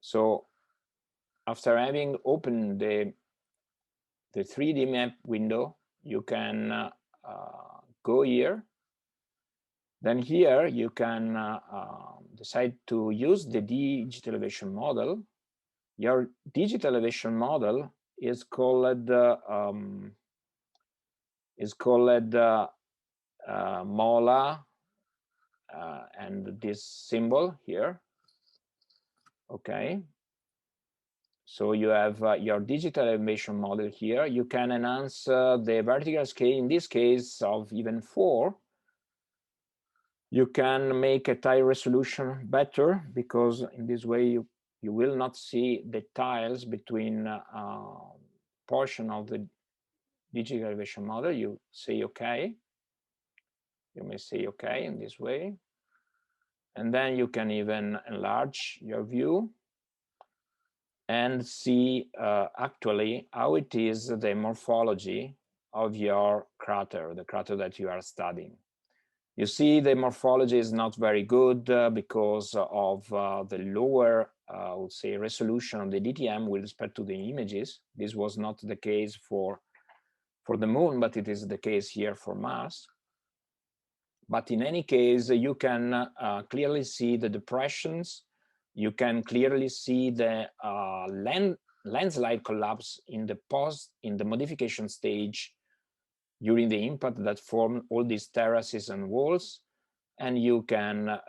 So after having opened the 3D map window, you can go here. Then here you can decide to use the digital elevation model. Your digital elevation model is called MOLA, and this symbol here. Okay. So you have your digital elevation model here. You can enhance the vertical scale, in this case of even 4. You can make a tile resolution better, because in this way you will not see the tiles between portion of the digital elevation model. You say okay. You may say okay in this way. And then you can even enlarge your view and see actually how it is the morphology of your crater, the crater that you are studying. You see the morphology is not very good because of the lower, I would say, resolution of the DTM with respect to the images. This was not the case for the moon, but it is the case here for Mars. But in any case, you can clearly see the depressions. You can clearly see the landslide collapse in the modification stage during the impact that formed all these terraces and walls. And you can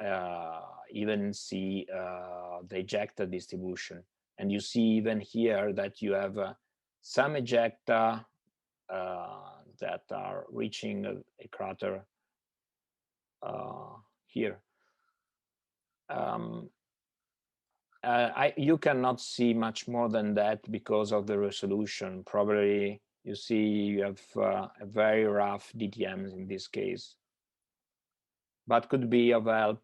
even see the ejecta distribution. And you see even here that you have some ejecta that are reaching a crater here. You cannot see much more than that because of the resolution. Probably you see you have a very rough DTMs in this case, but could be of help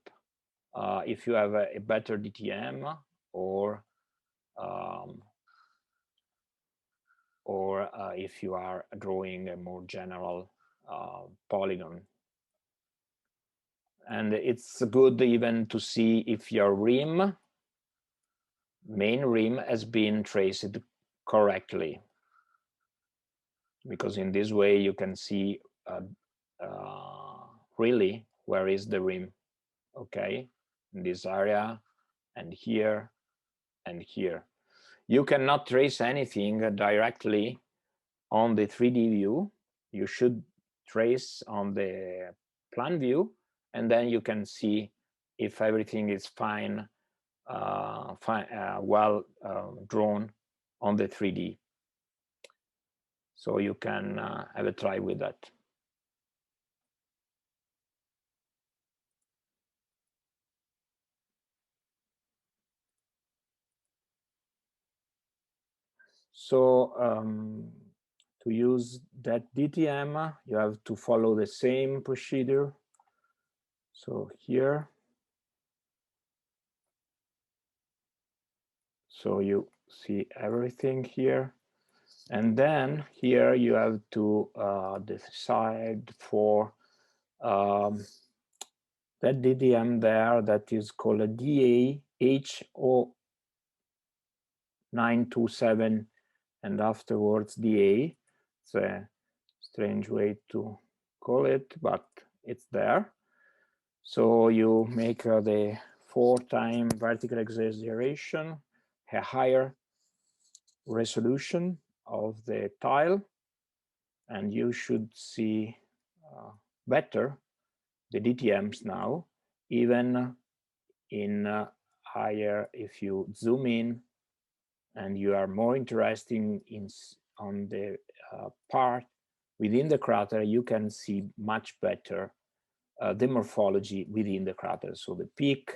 if you have a better DTM, or if you are drawing a more general polygon. And it's good even to see if your main rim has been traced correctly, because in this way you can see really where is the rim. Okay, in this area, and here, and here. You cannot trace anything directly on the 3D view. You should trace on the plan view, and then you can see if everything is fine, well drawn on the 3D. So you can have a try with that. So to use that DTM, you have to follow the same procedure. So here, so you see everything here. And then here you have to decide for that DTM there that is called a DA-HO927, and afterwards DA. It's a strange way to call it, but it's there. So you make the 4-time vertical exaggeration, a higher resolution of the tile, and you should see better the DTMs now, even in higher. If you zoom in and you are more interested on the part within the crater, you can see much better the morphology within the crater. So the peak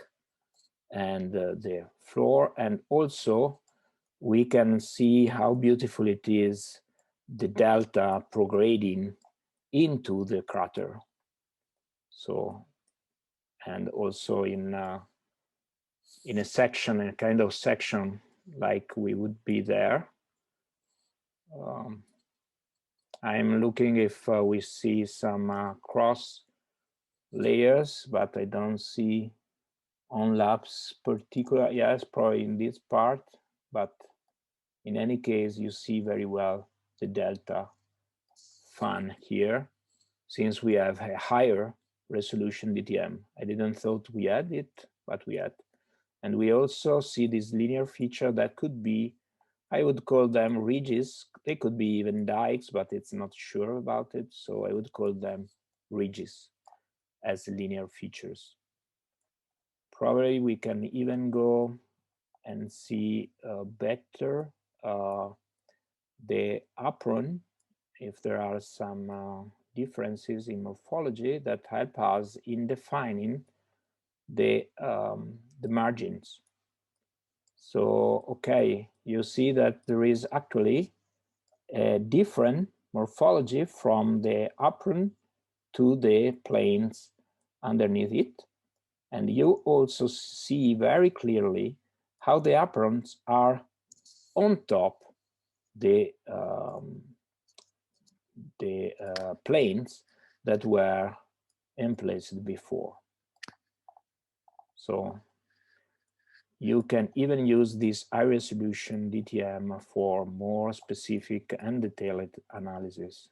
and the floor, and also we can see how beautiful it is, the delta prograding into the crater. So, and also in a section, a kind of section like we would be there. I'm looking if we see some cross layers, but I don't see on-lapse particular, yes, probably in this part, but in any case, you see very well the delta fan here, since we have a higher resolution DTM. I didn't thought we had it, but we had. And we also see this linear feature that could be, I would call them ridges. They could be even dikes, but it's not sure about it. So I would call them ridges as linear features. Probably we can even go and see better the apron, if there are some differences in morphology that help us in defining the margins. So, okay, you see that there is actually a different morphology from the apron to the planes underneath it. And you also see very clearly how the aprons are on top the planes that were emplaced before. So you can even use this high resolution DTM for more specific and detailed analysis.